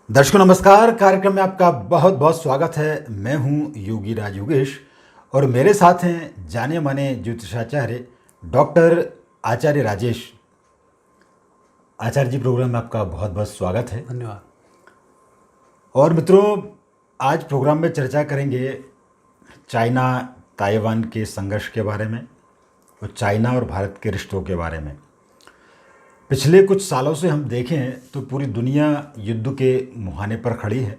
दर्शकों नमस्कार। कार्यक्रम में आपका बहुत बहुत स्वागत है। मैं हूं योगी राज योगेश और मेरे साथ हैं जाने माने ज्योतिषाचार्य डॉक्टर आचार्य राजेश। आचार्य जी, प्रोग्राम में आपका बहुत बहुत स्वागत है। धन्यवाद। और मित्रों, आज प्रोग्राम में चर्चा करेंगे चाइना ताइवान के संघर्ष के बारे में और चाइना और भारत के रिश्तों के बारे में। पिछले कुछ सालों से हम देखें तो पूरी दुनिया युद्ध के मुहाने पर खड़ी है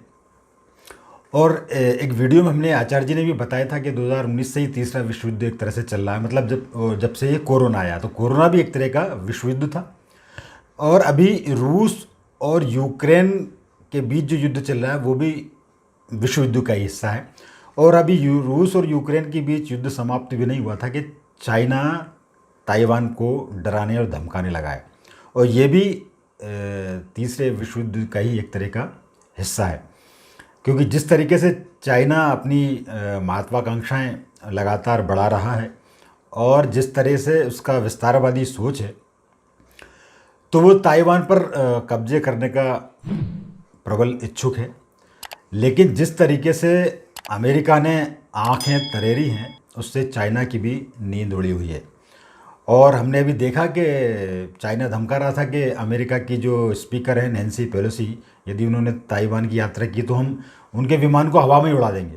और एक वीडियो में हमने आचार्य जी ने भी बताया था कि 2019 से ही तीसरा विश्व युद्ध एक तरह से चल रहा है। मतलब जब से ये कोरोना आया तो कोरोना भी एक तरह का विश्व युद्ध था और अभी रूस और यूक्रेन के बीच जो युद्ध चल रहा है वो भी विश्व युद्ध का ही हिस्सा है। और अभी रूस और यूक्रेन के बीच युद्ध समाप्त भी नहीं हुआ था कि चाइना ताइवान को डराने और धमकाने लगा है और ये भी तीसरे विश्व युद्ध का ही एक तरह का हिस्सा है, क्योंकि जिस तरीके से चाइना अपनी महत्वाकांक्षाएं लगातार बढ़ा रहा है और जिस तरह से उसका विस्तारवादी सोच है तो वो ताइवान पर कब्जे करने का प्रबल इच्छुक है। लेकिन जिस तरीके से अमेरिका ने आंखें तरेरी हैं उससे चाइना की भी नींद उड़ी हुई है। और हमने अभी देखा कि चाइना धमका रहा था कि अमेरिका की जो स्पीकर है नैन्सी पेलोसी, यदि उन्होंने ताइवान की यात्रा की तो हम उनके विमान को हवा में उड़ा देंगे।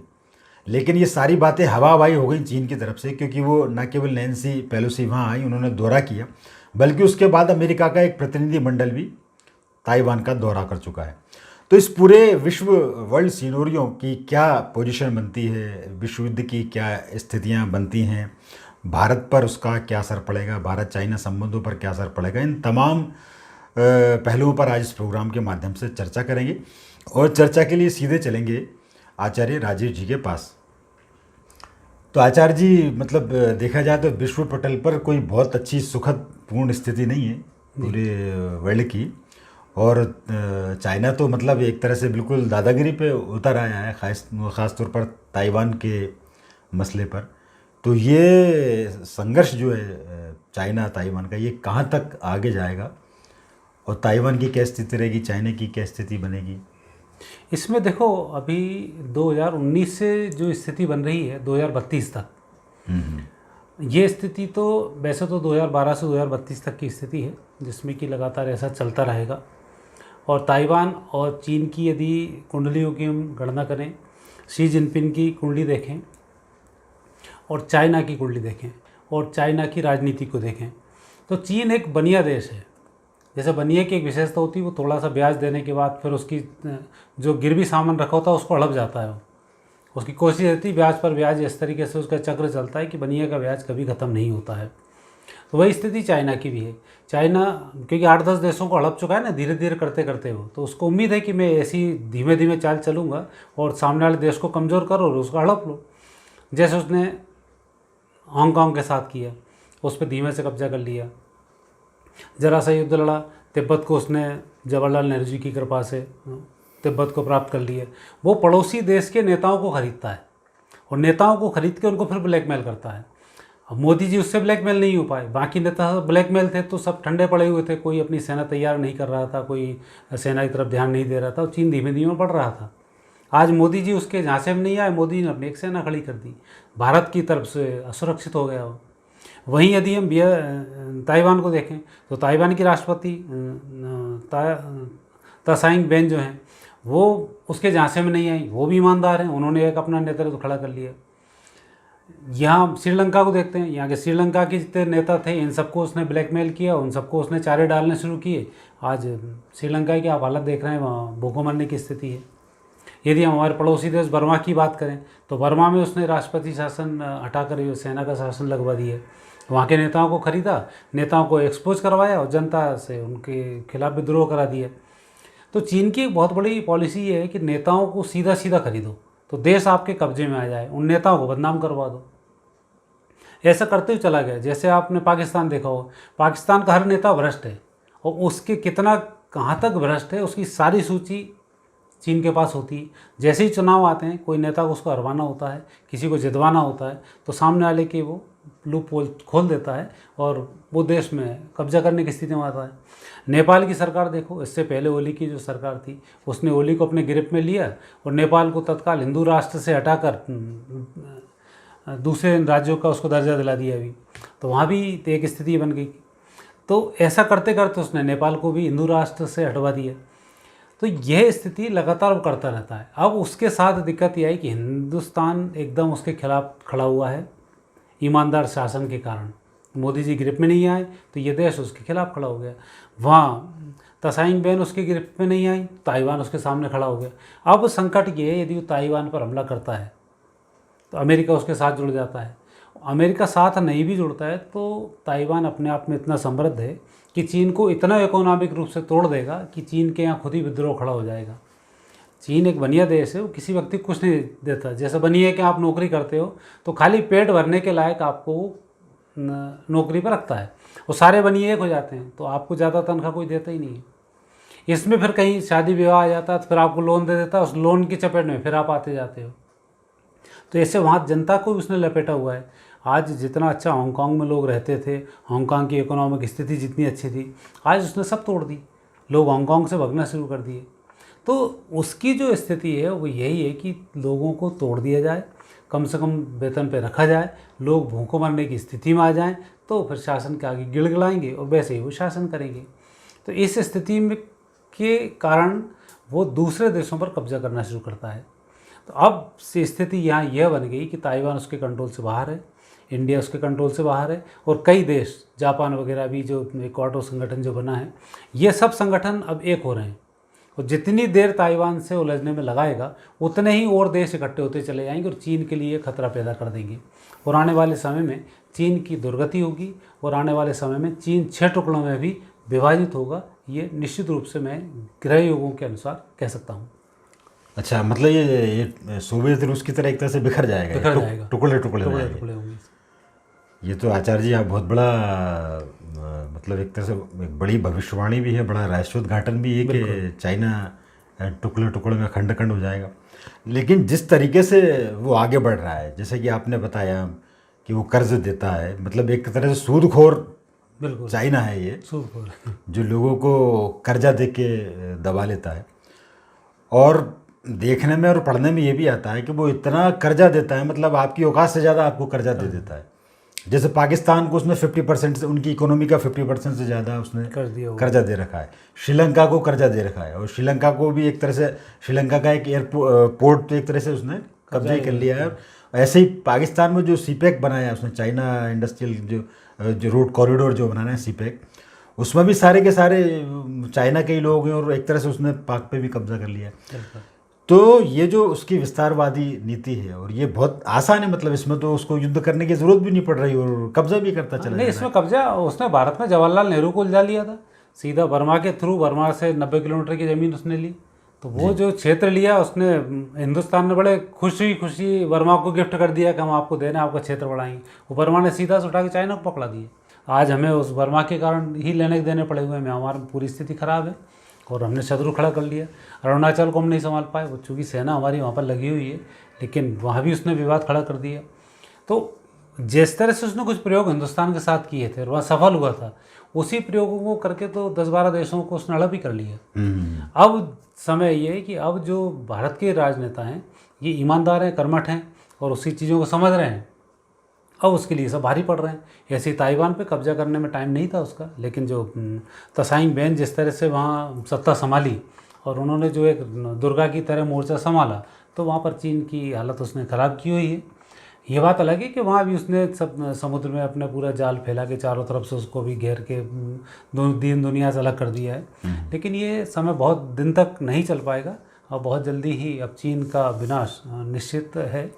लेकिन ये सारी बातें हवा हवाई हो गई चीन की तरफ से, क्योंकि वो न केवल नैन्सी पेलोसी वहाँ आई, उन्होंने दौरा किया, बल्कि उसके बाद अमेरिका का एक प्रतिनिधिमंडल भी ताइवान का दौरा कर चुका है। तो इस पूरे विश्व वर्ल्ड सिनेरियो की क्या पोजीशन बनती है, विश्व युद्ध की क्या स्थितियाँ बनती हैं, भारत पर उसका क्या असर पड़ेगा, भारत चाइना संबंधों पर क्या असर पड़ेगा, इन तमाम पहलुओं पर आज इस प्रोग्राम के माध्यम से चर्चा करेंगे। और चर्चा के लिए सीधे चलेंगे आचार्य राजेश जी के पास। तो आचार्य जी, मतलब देखा जाए तो विश्व पटल पर कोई बहुत अच्छी सुखद पूर्ण स्थिति नहीं है पूरे वर्ल्ड की, और चाइना तो मतलब एक तरह से बिल्कुल दादागिरी पे उतर आया है, ख़ास तौर पर ताइवान के मसले पर। तो ये संघर्ष जो है चाइना ताइवान का, ये कहाँ तक आगे जाएगा और ताइवान की क्या स्थिति रहेगी, चाइना की क्या स्थिति बनेगी? इसमें देखो, अभी 2019 से जो स्थिति बन रही है 2032 तक, ये स्थिति तो वैसे तो 2012 से 2032 तक की स्थिति है जिसमें कि लगातार ऐसा चलता रहेगा। और ताइवान और चीन की यदि कुंडलियों की हम गणना करें, शी जिनपिंग की कुंडली देखें और चाइना की कुंडली देखें और चाइना की राजनीति को देखें, तो चीन एक बनिया देश है। जैसे बनिए की एक विशेषता होती है, वो थोड़ा सा ब्याज देने के बाद फिर उसकी जो गिरवी सामान रखा होता है उसको हड़प जाता है। वो उसकी कोशिश रहती है ब्याज पर ब्याज, इस तरीके से उसका चक्र चलता है कि बनिए का ब्याज कभी ख़त्म नहीं होता है। तो वही स्थिति चाइना की भी है। चाइना क्योंकि 8-10 देशों को हड़प चुका है ना, धीरे धीरे करते करते वो, तो उसको उम्मीद है कि मैं ऐसी धीमे धीमे चाल चलूँगा और सामने वाले देश को कमज़ोर करो और उसको हड़प लो। जैसे उसने हांगकांग के साथ किया, उस पर धीमे से कब्जा कर लिया। जरा सा युद्ध लड़ा, तिब्बत को उसने जवाहरलाल नेहरू जी की कृपा से तिब्बत को प्राप्त कर लिया। वो पड़ोसी देश के नेताओं को खरीदता है और नेताओं को खरीद के उनको फिर ब्लैकमेल करता है। अब मोदी जी उससे ब्लैकमेल नहीं हो पाए, बाकी नेता ब्लैकमेल थे तो सब ठंडे पड़े हुए थे, कोई अपनी सेना तैयार नहीं कर रहा था, कोई सेना की तरफ ध्यान नहीं दे रहा था और चीन धीमे धीमे बढ़ रहा था। आज मोदी जी उसके झांसे में नहीं आए, मोदी ने अपनी एक सेना खड़ी कर दी, भारत की तरफ से असुरक्षित हो गया वो। वहीं यदि हम ताइवान को देखें तो ताइवान की राष्ट्रपति तसाइंग बेन जो हैं वो उसके झांसे में नहीं आई, वो भी ईमानदार हैं, उन्होंने एक अपना नेतृत्व खड़ा कर लिया। यहाँ श्रीलंका को देखते हैं, यहाँ के श्रीलंका के जितने नेता थे इन सबको उसने ब्लैकमेल किया, उन सबको उसने चारे डालने शुरू किए। आज श्रीलंका की आप हालत देख रहे हैं, वहाँ भूखों मरने की स्थिति है। यदि हम हमारे पड़ोसी देश बर्मा की बात करें तो बर्मा में उसने राष्ट्रपति शासन हटाकर सेना का शासन लगवा दिया। वहाँ के नेताओं को खरीदा, नेताओं को एक्सपोज करवाया और जनता से उनके खिलाफ विद्रोह करा दिया। तो चीन की एक बहुत बड़ी पॉलिसी ये है कि नेताओं को सीधा सीधा खरीदो तो देश आपके कब्जे में आ जाए, उन नेताओं को बदनाम करवा दो। ऐसा करते हुए चला गया। जैसे आपने पाकिस्तान देखा हो, पाकिस्तान का हर नेता भ्रष्ट है और उसके कितना कहाँ तक भ्रष्ट है उसकी सारी सूची चीन के पास होती है। जैसे ही चुनाव आते हैं, कोई नेता को उसको हरवाना होता है, किसी को जितवाना होता है, तो सामने वाले के वो लूप होल खोल देता है और वो देश में कब्जा करने की स्थिति में आता है। नेपाल की सरकार देखो, इससे पहले ओली की जो सरकार थी उसने ओली को अपने गिरफ्त में लिया और नेपाल को तत्काल हिंदू राष्ट्र से हटाकर दूसरे राज्यों का उसको दर्जा दिला दिया अभी। तो वहाँ भी एक स्थिति बन गई। तो ऐसा करते करते उसने नेपाल को भी हिंदू राष्ट्र से हटवा दिया। तो यह स्थिति लगातार वो करता रहता है। अब उसके साथ दिक्कत यह है कि हिंदुस्तान एकदम उसके खिलाफ खड़ा हुआ है ईमानदार शासन के कारण। मोदी जी गिरफ्त में नहीं आए तो ये देश उसके खिलाफ खड़ा हो गया। वहाँ तसाइंग बैन उसके गिरफ्त में नहीं आई, ताइवान उसके सामने खड़ा हो गया। अब संकट ये है, यदि वो ताइवान पर हमला करता है तो अमेरिका उसके साथ जुड़ जाता है। अमेरिका साथ नहीं भी जुड़ता है तो ताइवान अपने आप में इतना समृद्ध है कि चीन को इतना इकोनॉमिक रूप से तोड़ देगा कि चीन के यहाँ खुद ही विद्रोह खड़ा हो जाएगा। चीन एक बनिया देश है, वो किसी व्यक्ति को कुछ नहीं देता। जैसे बनिए कि आप नौकरी करते हो तो खाली पेट भरने के लायक आपको नौकरी पर रखता है, वो सारे बनिए एक हो जाते हैं तो आपको ज़्यादा तनख्वाह कोई देता ही नहीं है। इसमें फिर कहीं शादी विवाह आ जाता है तो फिर आपको लोन दे देता है, उस लोन की चपेट में फिर आप आते जाते हो। तो ऐसे वहाँ जनता को उसने लपेटा हुआ है। आज जितना अच्छा हांगकांग में लोग रहते थे, हांगकांग की इकोनॉमिक स्थिति जितनी अच्छी थी, आज उसने सब तोड़ दी। लोग हांगकांग से भगना शुरू कर दिए। तो उसकी जो स्थिति है वो यही है कि लोगों को तोड़ दिया जाए, कम से कम वेतन पे रखा जाए, लोग भूखों मरने की स्थिति में आ जाएं तो फिर शासन के आगे गिड़गिड़ाएंगे और वैसे ही वो शासन करेंगे। तो इस स्थिति में के कारण वो दूसरे देशों पर कब्जा करना शुरू करता है। तो अब से स्थिति यहाँ यह बन गई कि ताइवान उसके कंट्रोल से बाहर है, इंडिया उसके कंट्रोल से बाहर है और कई देश, जापान वगैरह भी जो क्वाडो संगठन जो बना है, ये सब संगठन अब एक हो रहे हैं। और जितनी देर ताइवान से उलझने में लगाएगा उतने ही और देश इकट्ठे होते चले जाएंगे और चीन के लिए खतरा पैदा कर देंगे। और आने वाले समय में चीन की दुर्गति होगी और आने वाले समय में चीन 6 टुकड़ों में भी विभाजित होगा। ये निश्चित रूप से मैं ग्रह योगों के अनुसार कह सकता हूँ। अच्छा, मतलब ये सोवियत रूस की तरह एक तरह से बिखर जाएगा, टुकड़े टुकड़े होंगे। ये तो आचार्य जी आप बहुत बड़ा मतलब एक तरह से एक बड़ी भविष्यवाणी भी है, बड़ा रहस्योद्घाटन भी है कि चाइना टुकड़े टुकड़े में खंड खंड हो जाएगा। लेकिन जिस तरीके से वो आगे बढ़ रहा है, जैसे कि आपने बताया कि वो कर्ज देता है, मतलब एक तरह से सूदखोर बिल्कुल चाइना है ये, सूदखोर जो लोगों को कर्जा दे के दबा लेता है। और देखने में और पढ़ने में ये भी आता है कि वो इतना कर्जा देता है, मतलब आपकी औकात से ज़्यादा आपको कर्जा दे देता है। जैसे पाकिस्तान को उसने 50% से, उनकी इकोनॉमी का 50% से ज़्यादा उसने कर्जा दे रखा है। श्रीलंका को कर्जा दे रखा है और श्रीलंका को भी एक तरह से, श्रीलंका का एक एयरपोर्ट तो एक तरह से उसने कब्जा ही कर लिया है। ऐसे ही पाकिस्तान में जो सीपेक बनाया उसने, चाइना इंडस्ट्रियल जो रोड कॉरिडोर जो बनाना है सीपेक, उसमें भी सारे के सारे चाइना के ही लोग हैं और एक तरह से उसने पाक पे भी कब्जा कर लिया है। तो ये जो उसकी विस्तारवादी नीति है और ये बहुत आसान है, मतलब इसमें तो उसको युद्ध करने की जरूरत भी नहीं पड़ रही और कब्जा भी करता चला नहीं, इसमें कब्जा उसने भारत में जवाहरलाल नेहरू को उलझा लिया था सीधा बर्मा के थ्रू। बर्मा से 90 किलोमीटर की ज़मीन उसने ली। तो वो जो क्षेत्र लिया उसने, हिंदुस्तान ने बड़े खुशी बर्मा को गिफ्ट कर दिया कि हम आपको देना, आपका क्षेत्र बढ़ाएंगे। वो बर्मा ने सीधा से उठा के चाइना को पकड़ा दिया। आज हमें उस बर्मा के कारण ही लेने देने पड़े हुए हैं, हमारी पूरी स्थिति खराब है और हमने शत्रु खड़ा कर लिया। अरुणाचल को हम नहीं संभाल पाए, वो चूँकि सेना हमारी वहाँ पर लगी हुई है, लेकिन वहाँ भी उसने विवाद खड़ा कर दिया। तो जिस तरह से उसने कुछ प्रयोग हिंदुस्तान के साथ किए थे और वह सफल हुआ था, उसी प्रयोगों को करके तो 10-12 देशों को उसने हड़प ही कर लिया। अब समय ये है कि अब जो भारत के राजनेता हैं ये ईमानदार हैं, कर्मठ हैं और उसी चीज़ों को समझ रहे हैं। अब उसके लिए सब भारी पड़ रहे हैं। ऐसे ताइवान पे कब्जा करने में टाइम नहीं था उसका, लेकिन जो तसाइंग बैन जिस तरह से वहाँ सत्ता संभाली और उन्होंने जो एक दुर्गा की तरह मोर्चा संभाला, तो वहाँ पर चीन की हालत उसने ख़राब की हुई है। ये बात अलग है कि वहाँ भी उसने सब समुद्र में अपना पूरा जाल फैला के चारों तरफ से उसको भी घेर के दीन दुनिया से अलग कर दिया है। लेकिन ये समय बहुत दिन तक नहीं चल पाएगा और बहुत जल्दी ही अब चीन का विनाश निश्चित है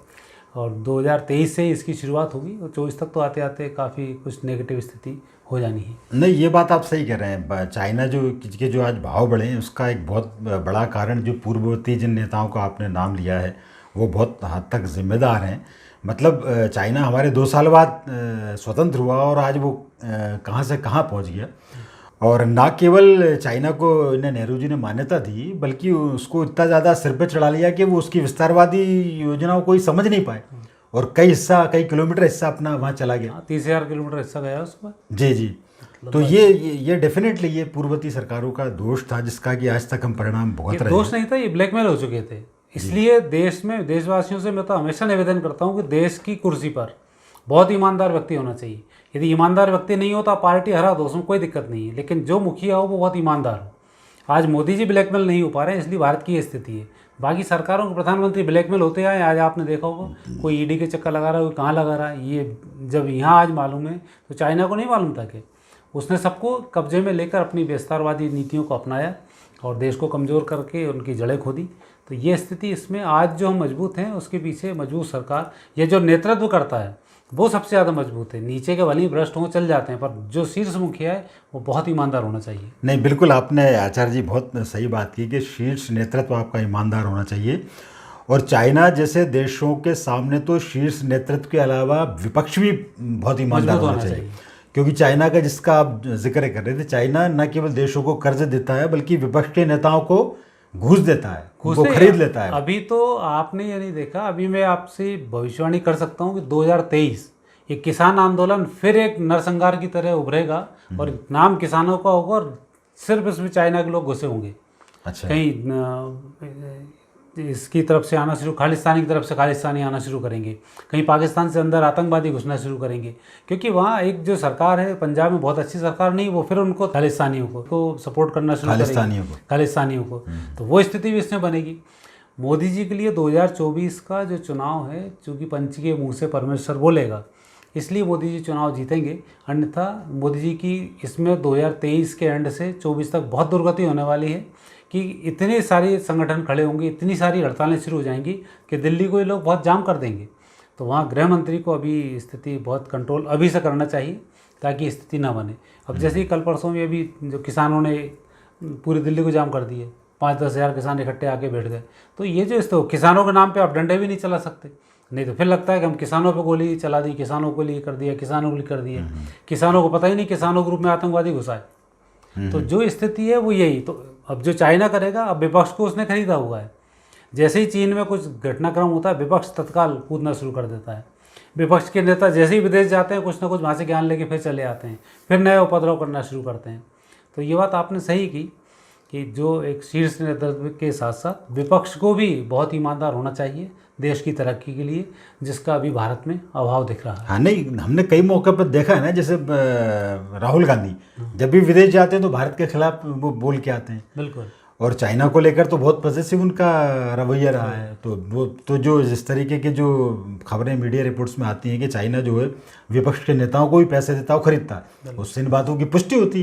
और 2023 से इसकी शुरुआत होगी और 24 तक तो आते आते काफ़ी कुछ नेगेटिव स्थिति हो जानी है। नहीं, ये बात आप सही कह रहे हैं। चाइना के जो आज भाव बढ़े हैं उसका एक बहुत बड़ा कारण जो पूर्ववर्ती जिन नेताओं का आपने नाम लिया है वो बहुत हद तक जिम्मेदार हैं। मतलब चाइना हमारे 2 साल बाद स्वतंत्र हुआ और आज वो कहाँ से कहाँ पहुँच गया। और ना केवल चाइना को इन्हें नेहरू जी ने मान्यता दी, बल्कि उसको इतना ज़्यादा सिर पे चढ़ा लिया कि वो उसकी विस्तारवादी योजनाओं को ही समझ नहीं पाए और कई किलोमीटर हिस्सा अपना वहाँ चला गया। 30,000 किलोमीटर हिस्सा गया उसमें। जी जी। तो ये डेफिनेटली ये पूर्ववर्ती सरकारों का दोष था, जिसका कि आज तक हम परिणाम भुगत रहे हैं। दोष नहीं था, ये ब्लैकमेल हो चुके थे। इसलिए देश में देशवासियों से मैं तो हमेशा निवेदन करता हूँ कि देश की कुर्सी पर बहुत ईमानदार व्यक्ति होना चाहिए। यदि ईमानदार व्यक्ति नहीं हो तो आप पार्टी हरा दो, उसमें कोई दिक्कत नहीं है, लेकिन जो मुखिया हो वो बहुत ईमानदार हो। आज मोदी जी ब्लैकमेल नहीं हो पा रहे हैं, इसलिए भारत की ये स्थिति है। बाकी सरकारों के प्रधानमंत्री ब्लैकमेल होते आए, आज आपने देखा होगा कोई ईडी के चक्कर लगा रहा है, कोई कहाँ लगा रहा है। ये जब यहाँ आज मालूम है तो चाइना को नहीं मालूम था कि उसने सबको कब्जे में लेकर अपनी विस्तारवादी नीतियों को अपनाया और देश को कमज़ोर करके उनकी जड़ें खोदी। तो ये स्थिति, इसमें आज जो हम मजबूत हैं उसके पीछे मजबूत सरकार, ये जो नेतृत्व करता है वो सबसे ज़्यादा मजबूत है। नीचे के भले ही भ्रष्ट हों चल जाते हैं, पर जो शीर्ष मुखिया है वो बहुत ईमानदार होना चाहिए। नहीं, बिल्कुल आपने आचार्य जी बहुत सही बात की कि शीर्ष नेतृत्व आपका ईमानदार होना चाहिए। और चाइना जैसे देशों के सामने तो शीर्ष नेतृत्व के अलावा विपक्ष भी बहुत ईमानदार होना चाहिए। क्योंकि चाइना का, जिसका आप जिक्र कर रहे थे, चाइना न केवल देशों को कर्ज देता है बल्कि विपक्ष के नेताओं को घूस देता है, वो खरीद लेता है। अभी तो आपने ये नहीं देखा, अभी मैं आपसे भविष्यवाणी कर सकता हूँ कि 2023 ये किसान आंदोलन फिर एक नरसंहार की तरह उभरेगा और नाम किसानों का होगा और सिर्फ इसमें चाइना के लोग घुसे होंगे। अच्छा। कहीं इसकी तरफ से आना शुरू, खालिस्तानी की तरफ से खालिस्तानी आना शुरू करेंगे, कहीं पाकिस्तान से अंदर आतंकवादी घुसना शुरू करेंगे। क्योंकि वहाँ एक जो सरकार है पंजाब में, बहुत अच्छी सरकार नहीं, वो फिर उनको खालिस्तानियों को सपोर्ट करना शुरू करेंगे, खालिस्तानियों को। तो वो स्थिति भी इसमें बनेगी। मोदी जी के लिए 2024 का जो चुनाव है, चूँकि पंछी के मुँह से परमेश्वर बोलेगा, इसलिए मोदी जी चुनाव जीतेंगे। अन्यथा मोदी जी की इसमें 2023 के एंड से 24 तक बहुत दुर्गति होने वाली है कि इतने सारे संगठन खड़े होंगे, इतनी सारी हड़तालें शुरू हो जाएंगी कि दिल्ली को ये लोग बहुत जाम कर देंगे। तो वहाँ गृह मंत्री को अभी स्थिति बहुत कंट्रोल अभी से करना चाहिए ताकि स्थिति ना बने। अब जैसे ही कल परसों में अभी जो किसानों ने पूरी दिल्ली को जाम कर दिए, 5-10 हज़ार किसान इकट्ठे आके बैठ गए। तो ये जो इस तो किसानों के नाम पे आप डंडे भी नहीं चला सकते, नहीं तो फिर लगता है कि हम किसानों पे गोली चला दी, किसानों को लिए कर दिया, किसानों को लिए कर दिया। किसानों को पता ही नहीं किसानों ग्रुप में आतंकवादी घुसा है। तो जो स्थिति है वो यही। तो अब जो चाइना करेगा, अब विपक्ष को उसने खरीदा हुआ है। जैसे ही चीन में कुछ घटनाक्रम होता है, विपक्ष तत्काल कूदना शुरू कर देता है। विपक्ष के नेता जैसे ही विदेश जाते हैं, कुछ ना कुछ वहाँ से ज्ञान लेके फिर चले आते हैं, फिर नए उपद्रव करना शुरू करते हैं। तो ये बात आपने सही की कि जो एक शीर्ष नेतृत्व के साथ साथ विपक्ष को भी बहुत ईमानदार होना चाहिए देश की तरक्की के लिए, जिसका अभी भारत में अभाव दिख रहा है। हाँ, नहीं, हमने कई मौके पर देखा है ना, जैसे राहुल गांधी जब भी विदेश जाते हैं तो भारत के खिलाफ वो बोल के आते हैं। बिल्कुल। और चाइना को लेकर तो बहुत पॉजिटिव उनका रवैया रहा है। तो वो तो जो जिस तरीके के जो खबरें मीडिया रिपोर्ट्स में आती हैं कि चाइना जो है विपक्ष के नेताओं को भी पैसे देता है, खरीदता है, उससे इन बातों की पुष्टि होती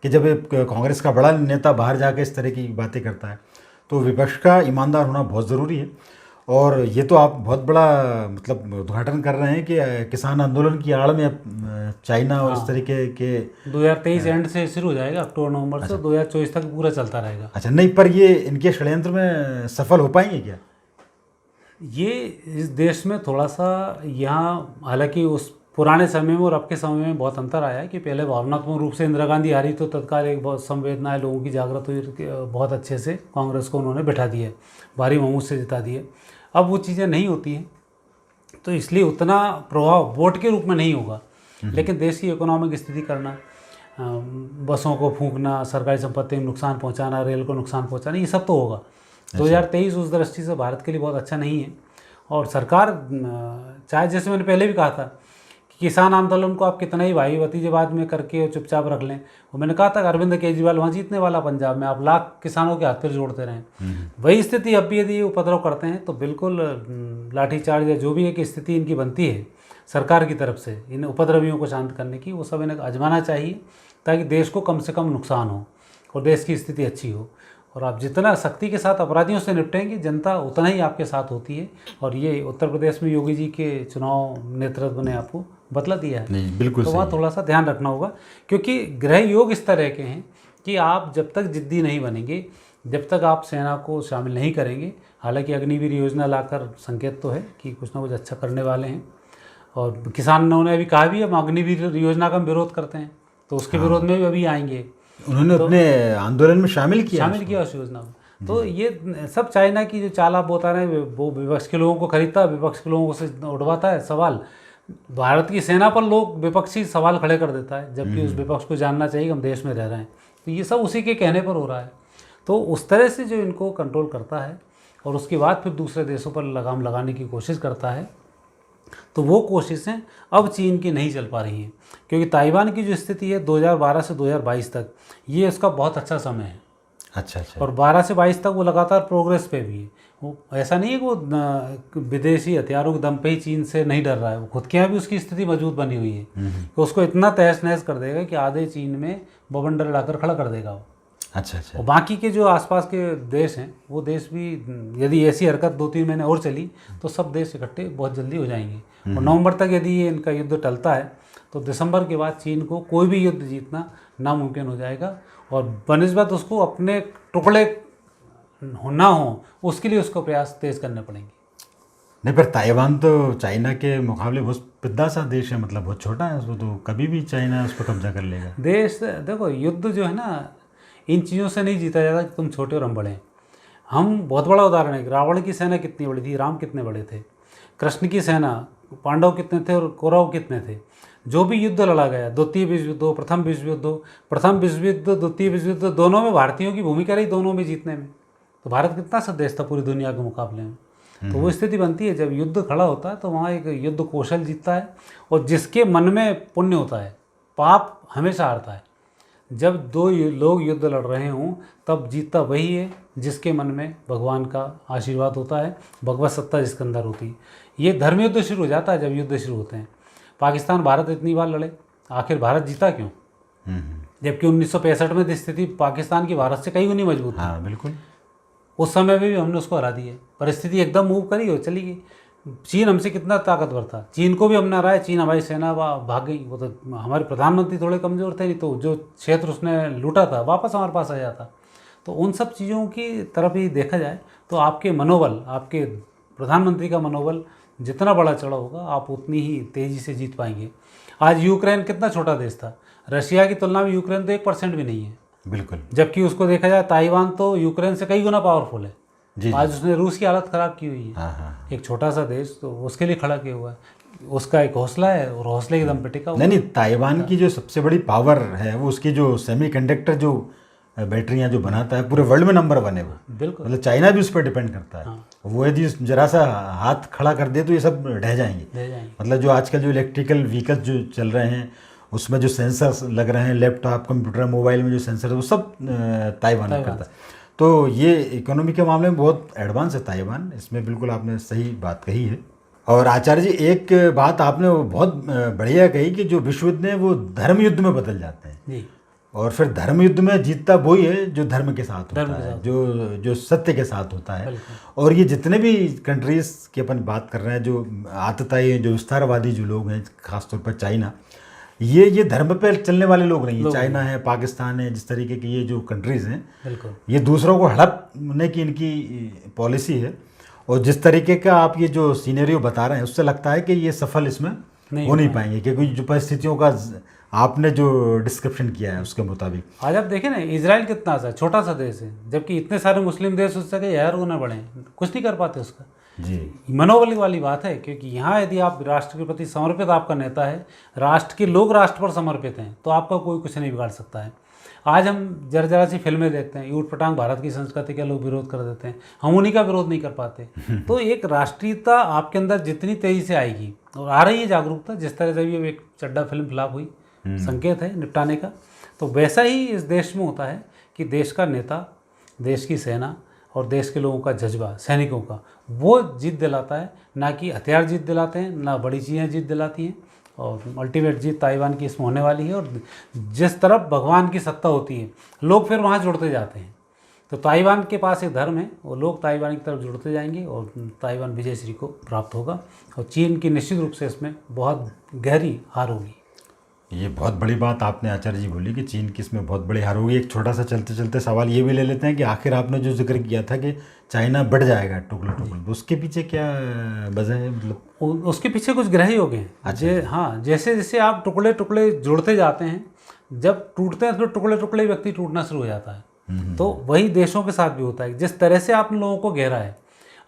कि जब कांग्रेस का बड़ा नेता बाहर जाकर इस तरह की बातें करता है, तो विपक्ष का ईमानदार होना बहुत ज़रूरी है। और ये तो आप बहुत बड़ा मतलब उद्घाटन कर रहे हैं कि किसान आंदोलन की आड़ में चाइना और इस तरीके के 2023 एंड से शुरू हो जाएगा, अक्टूबर-नवंबर से 2024 तक पूरा चलता रहेगा। अच्छा, नहीं, पर ये इनके षड्यंत्र में सफल हो पाएंगे क्या? ये इस देश में थोड़ा सा यहाँ, हालांकि उस पुराने समय में और अब के समय में बहुत अंतर आया है कि पहले भावनात्मक रूप से इंदिरा गांधी हारी तो तत्काल एक बहुत संवेदनाएं लोगों की जागृत हुई, बहुत अच्छे से कांग्रेस को उन्होंने बैठा दिया, भारी बहुमत से जिता दिए। अब वो चीज़ें नहीं होती हैं, तो इसलिए उतना प्रभाव वोट के रूप में नहीं होगा। लेकिन देश की इकोनॉमिक स्थिति करना, बसों को फूंकना, सरकारी संपत्ति में नुकसान पहुंचाना, रेल को नुकसान पहुंचाना, ये सब तो होगा। 2023 उस दृष्टि से भारत के लिए बहुत अच्छा नहीं है। और सरकार चाहे, जैसे मैंने पहले भी कहा था कि किसान आंदोलन को आप कितना ही भाई भतीजेवाद में करके और चुपचाप रख लें, वो मैंने कहा था अरविंद केजरीवाल वहाँ जीतने वाला पंजाब में, आप लाख किसानों के हाथ पैर जोड़ते रहें। वही स्थिति अब भी यदि ये उपद्रव करते हैं तो बिल्कुल लाठीचार्ज या जो भी एक स्थिति इनकी बनती है सरकार की तरफ से इन उपद्रवियों को शांत करने की, वो सब इन्हें आजमाना चाहिए ताकि देश को कम से कम नुकसान हो और देश की स्थिति अच्छी हो। और आप जितना सख्ती के साथ अपराधियों से निपटेंगे, जनता उतना ही आपके साथ होती है। और ये उत्तर प्रदेश में योगी जी के चुनाव नेतृत्व ने आपको बतला दिया है। नहीं, बिल्कुल तो वहाँ थोड़ा सा ध्यान रखना होगा, क्योंकि ग्रह योग इस तरह के हैं कि आप जब तक जिद्दी नहीं बनेंगे, जब तक आप सेना को शामिल नहीं करेंगे, हालांकि अग्निवीर योजना लाकर संकेत तो है कि कुछ ना कुछ अच्छा करने वाले हैं। और किसानों ने अभी कहा भी हम अग्निवीर योजना का विरोध करते हैं, तो उसके विरोध में भी अभी आएंगे। उन्होंने अपने आंदोलन में शामिल किया उस योजना में। तो ये सब चाइना की जो चाल आप बता रहे हैं, वो विपक्ष के लोगों को खरीदता है, विपक्ष के लोगों से उठवाता है सवाल। भारत की सेना पर लोग विपक्षी सवाल खड़े कर देता है, जबकि उस विपक्ष को जानना चाहिए कि हम देश में रह रहे हैं। तो ये सब उसी के कहने पर हो रहा है। तो उस तरह से जो इनको कंट्रोल करता है और उसके बाद फिर दूसरे देशों पर लगाम लगाने की कोशिश करता है, तो वो कोशिशें अब चीन की नहीं चल पा रही हैं, क्योंकि ताइवान की जो स्थिति है 2012 से 2022 तक, ये उसका बहुत अच्छा समय है। अच्छा अच्छा। और 12 से 22 तक वो लगातार प्रोग्रेस पे भी है। वो ऐसा नहीं है कि वो विदेशी हथियारों के दम पे ही चीन से नहीं डर रहा है, वो खुद के यहाँ भी उसकी स्थिति मजबूत बनी हुई है कि उसको इतना तहस नहस कर देगा कि आधे चीन में बवंडर लाकर खड़ा कर देगा वो। अच्छा अच्छा। और बाकी के जो आसपास के देश हैं, वो देश भी यदि ऐसी हरकत 2-3 महीने और चली तो सब देश इकट्ठे बहुत जल्दी हो जाएंगे। और नवंबर तक यदि ये इनका युद्ध टलता है तो दिसंबर के बाद चीन को कोई भी युद्ध जीतना नामुमकिन हो जाएगा, और बनिस्बत उसको अपने टुकड़े ना हो उसके लिए उसको प्रयास तेज करने पड़ेंगे। नहीं, पर ताइवान तो चाइना के मुकाबले बहुत पिद्दा सा देश है, मतलब बहुत छोटा है, उसको तो कभी भी चाइना उस पर कब्जा कर लेगा। देश देखो, युद्ध जो है ना, इन चीज़ों से नहीं जीता जाता कि तुम छोटे और हम बड़े हैं। हम बहुत बड़ा उदाहरण है, रावण की सेना कितनी बड़ी थी, राम कितने बड़े थे, कृष्ण की सेना, पांडव कितने थे और कौरव कितने थे। जो भी युद्ध लड़ा गया, द्वितीय विश्व युद्ध हो, प्रथम विश्व युद्ध हो, प्रथम विश्व युद्ध, द्वितीय विश्व युद्ध, दोनों में भारतीयों की भूमिका रही, दोनों में जीतने में। तो भारत कितना सा देश था पूरी दुनिया के मुकाबले में। तो वो स्थिति बनती है जब युद्ध खड़ा होता है, तो वहाँ एक युद्ध कौशल जीतता है, और जिसके मन में पुण्य होता है, पाप हमेशा हारता है। जब दो लोग युद्ध लड़ रहे हों तब जीतता वही है जिसके मन में भगवान का आशीर्वाद होता है, भगवत सत्ता जिसके अंदर होती है। ये धर्म युद्ध शुरू हो जाता है जब युद्ध शुरू होते हैं। पाकिस्तान भारत इतनी बार लड़े, आखिर भारत जीता क्यों? जबकि 1965 में स्थिति पाकिस्तान की भारत से कई गुनी मजबूत थी। हाँ बिल्कुल। उस समय में भी हमने उसको हरा दिया, परिस्थिति एकदम मूव करी और चली गई। चीन हमसे कितना ताकतवर था, चीन को भी हमने हराया, चीन हमारी सेना भाग गई। वो तो हमारे प्रधानमंत्री थोड़े कमज़ोर थे, नहीं तो जो क्षेत्र उसने लूटा था वापस हमारे पास आ जाता। तो उन सब चीज़ों की तरफ ही देखा जाए तो आपके मनोबल, आपके प्रधानमंत्री का मनोबल जितना बड़ा चढ़ा होगा, आप उतनी ही तेज़ी से जीत पाएंगे। आज यूक्रेन कितना छोटा देश था, रशिया की तुलना में यूक्रेन तो 1% भी नहीं है। बिल्कुल। जबकि उसको देखा जाए ताइवान तो यूक्रेन से कई गुना पावरफुल है। जी। आज उसने रूस की हालत ख़राब की हुई है। हाँ। एक छोटा सा देश तो उसके लिए खड़ा किया हुआ है, उसका एक हौसला है और हौसले के दम पे टिका हुआ। नहीं, ताइवान की जो सबसे बड़ी पावर है वो उसकी जो सेमीकंडक्टर जो बैटरियां जो बनाता है, पूरे वर्ल्ड में नंबर 1 है वो। बिल्कुल। मतलब चाइना भी उस पर डिपेंड करता है। वो यदि जरा सा हाथ खड़ा कर दे तो ये सब ढह जाएंगे। मतलब जो आजकल जो इलेक्ट्रिकल व्हीकल जो चल रहे हैं उसमें जो सेंसर्स लग रहे हैं, लैपटॉप, कंप्यूटर, मोबाइल में जो सेंसर है वो सब ताइवान करता है। तो ये इकोनॉमी के मामले में बहुत एडवांस है ताइवान, इसमें बिल्कुल आपने सही बात कही है। और आचार्य जी, एक बात आपने बहुत बढ़िया कही कि जो विश्व युद्ध है वो धर्म युद्ध में बदल जाते हैं जी। और फिर धर्म युद्ध में जीतता वही है जो धर्म के साथ होता है, जो सत्य के साथ होता है। और ये जितने भी कंट्रीज़ की अपन बात कर रहे हैं, जो आतताई, जो विस्तारवादी जो लोग हैं, खासतौर पर चाइना, ये धर्म पे चलने वाले लोग नहीं है। चाइना है, पाकिस्तान है, जिस तरीके की ये जो कंट्रीज़ हैं, ये दूसरों को हड़पने की इनकी पॉलिसी है। और जिस तरीके का आप ये जो सीनेरियो बता रहे हैं उससे लगता है कि ये सफल इसमें हो नहीं पाएंगे, क्योंकि जो परिस्थितियों का आपने जो डिस्क्रिप्शन किया है उसके मुताबिक। आज आप देखें ना, इजराइल कितना सा छोटा सा देश है, जबकि इतने सारे मुस्लिम देश उससे के यार गुना बड़े हैं, कुछ नहीं कर पाते उसका। जी, मनोबल वाली बात है, क्योंकि यहाँ यदि आप राष्ट्र के प्रति समर्पित आपका नेता है, राष्ट्र के लोग राष्ट्र पर समर्पित हैं, तो आपका कोई कुछ नहीं बिगाड़ सकता है। आज हम जरा सी फिल्में देखते हैं, ऊट पटांग भारत की संस्कृति का लोग विरोध कर देते हैं, हम उन्हीं का विरोध नहीं कर पाते। तो एक राष्ट्रीयता आपके अंदर जितनी तेजी से आएगी, और आ रही है जागरूकता, जिस तरह से भी एक चड्डा फिल्म फ्लॉप हुई, संकेत है निपटाने का, तो वैसा ही इस देश में होता है कि देश का नेता, देश की सेना और देश के लोगों का जज्बा, सैनिकों का, वो जीत दिलाता है, ना कि हथियार जीत दिलाते हैं, ना बड़ी चीज़ें जीत दिलाती हैं। और अल्टीमेट जीत ताइवान की इसमें होने वाली है। और जिस तरफ भगवान की सत्ता होती है, लोग फिर वहाँ जुड़ते जाते हैं। तो ताइवान के पास एक धर्म है, वो लोग ताइवान की तरफ जुड़ते जाएंगे और ताइवान विजयश्री को प्राप्त होगा। और चीन की निश्चित रूप से इसमें बहुत गहरी हार होगी। ये बहुत बड़ी बात आपने आचार्य जी बोली कि चीन की इसमें बहुत बड़ी हार होगी। एक छोटा सा चलते चलते सवाल ये भी ले लेते हैं कि आखिर आपने जो जिक्र किया था कि चाइना बढ़ जाएगा टुकड़े टुकड़े, उसके पीछे क्या वजह है? मतलब उसके पीछे कुछ ग्रह योग हैं। अच्छा। हाँ, जैसे जैसे आप टुकड़े टुकड़े जुड़ते जाते हैं, जब टूटते हैं तो टुकड़े टुकड़े व्यक्ति टूटना शुरू हो जाता है। तो वही देशों के साथ भी होता है। जिस तरह से आपने लोगों को घेरा है,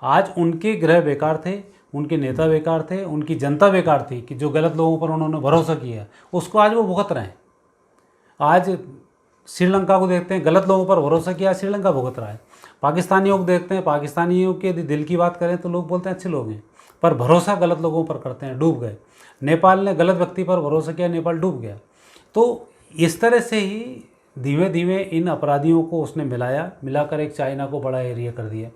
आज उनके ग्रह बेकार थे, उनके नेता बेकार थे, उनकी जनता बेकार थी कि जो गलत लोगों पर उन्होंने भरोसा किया, उसको आज वो भुगत रहे हैं। आज श्रीलंका को देखते हैं, गलत लोगों पर भरोसा किया, श्रीलंका भुगत रहा है। पाकिस्तानियों को देखते हैं, पाकिस्तानियों के दिल की बात करें तो लोग बोलते हैं अच्छे लोग हैं, पर भरोसा गलत लोगों पर करते हैं, डूब गए। नेपाल ने गलत व्यक्ति पर भरोसा किया, नेपाल डूब गया। तो इस तरह से ही धीमे धीमे इन अपराधियों को उसने मिलाकर एक चाइना को बड़ा एरिया कर दिया।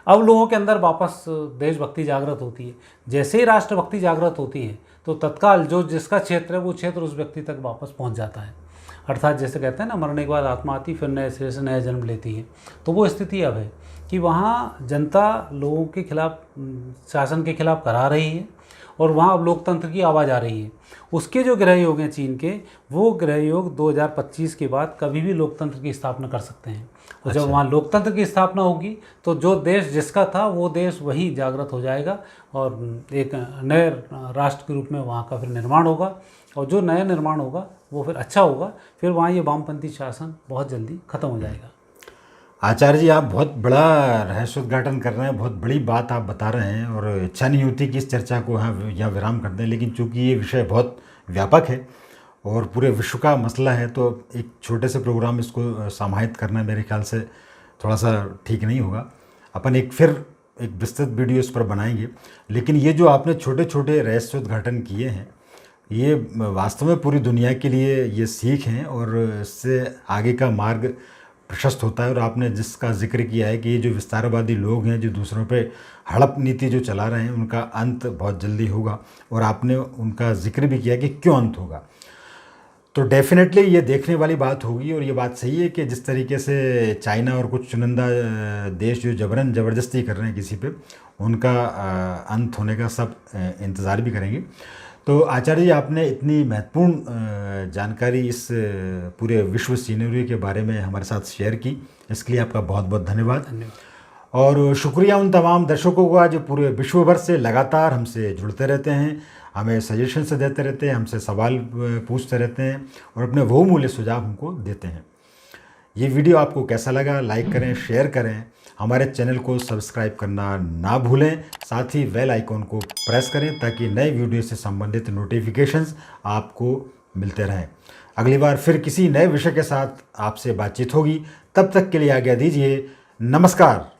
अब लोगों के अंदर वापस देशभक्ति जागृत होती है। जैसे ही राष्ट्रभक्ति जागृत होती है तो तत्काल जो जिसका क्षेत्र है वो क्षेत्र उस व्यक्ति तक वापस पहुंच जाता है। अर्थात जैसे कहते हैं ना, मरने के बाद आत्मा आती फिर नए सिरे से नया जन्म लेती है। तो वो स्थिति अब है कि वहाँ जनता लोगों के खिलाफ, शासन के खिलाफ करा रही है और वहाँ अब लोकतंत्र की आवाज़ आ रही है। उसके जो ग्रह योग हैं चीन के, वो ग्रह योग 2025 के बाद कभी भी लोकतंत्र की स्थापना कर सकते हैं। और जब वहाँ लोकतंत्र की स्थापना होगी तो जो देश जिसका था वो देश वही जागृत हो जाएगा और एक नए राष्ट्र के रूप में वहाँ का फिर निर्माण होगा। और जो नया निर्माण होगा वो फिर अच्छा होगा। फिर वहाँ ये वामपंथी शासन बहुत जल्दी ख़त्म हो जाएगा। आचार्य जी, आप बहुत बड़ा रहस्योद्घाटन कर रहे हैं, बहुत बड़ी बात आप बता रहे हैं और इच्छा नहीं होती कि इस चर्चा को यहाँ विराम कर दें, लेकिन चूंकि ये विषय बहुत व्यापक है और पूरे विश्व का मसला है तो एक छोटे से प्रोग्राम इसको समाहित करना मेरे ख्याल से थोड़ा सा ठीक नहीं होगा। अपन एक विस्तृत वीडियो इस पर बनाएंगे। लेकिन ये जो आपने छोटे छोटे रहस्योद्घाटन किए हैं, ये वास्तव में पूरी दुनिया के लिए ये सीख हैं और इससे आगे का मार्ग प्रशस्त होता है। और आपने जिसका जिक्र किया है कि ये जो विस्तारवादी लोग हैं जो दूसरों पे हड़प नीति जो चला रहे हैं, उनका अंत बहुत जल्दी होगा। और आपने उनका जिक्र भी किया कि क्यों अंत होगा। तो डेफिनेटली ये देखने वाली बात होगी। और ये बात सही है कि जिस तरीके से चाइना और कुछ चुनिंदा देश जो ज़बरदस्ती कर रहे हैं किसी पे, उनका अंत होने का सब इंतज़ार भी करेंगे। तो आचार्य जी, आपने इतनी महत्वपूर्ण जानकारी इस पूरे विश्व सीनरी के बारे में हमारे साथ शेयर की, इसके लिए आपका बहुत बहुत धन्यवाद। और शुक्रिया उन तमाम दर्शकों का जो पूरे विश्व भर से लगातार हमसे जुड़ते रहते हैं, हमें सजेशंस देते रहते हैं, हमसे सवाल पूछते रहते हैं और अपने बहुमूल्य सुझाव हमको देते हैं। ये वीडियो आपको कैसा लगा, लाइक करें, शेयर करें, हमारे चैनल को सब्सक्राइब करना ना भूलें, साथ ही बेल आइकॉन को प्रेस करें ताकि नए वीडियो से संबंधित नोटिफिकेशंस आपको मिलते रहें। अगली बार फिर किसी नए विषय के साथ आपसे बातचीत होगी। तब तक के लिए आज्ञा दीजिए। नमस्कार।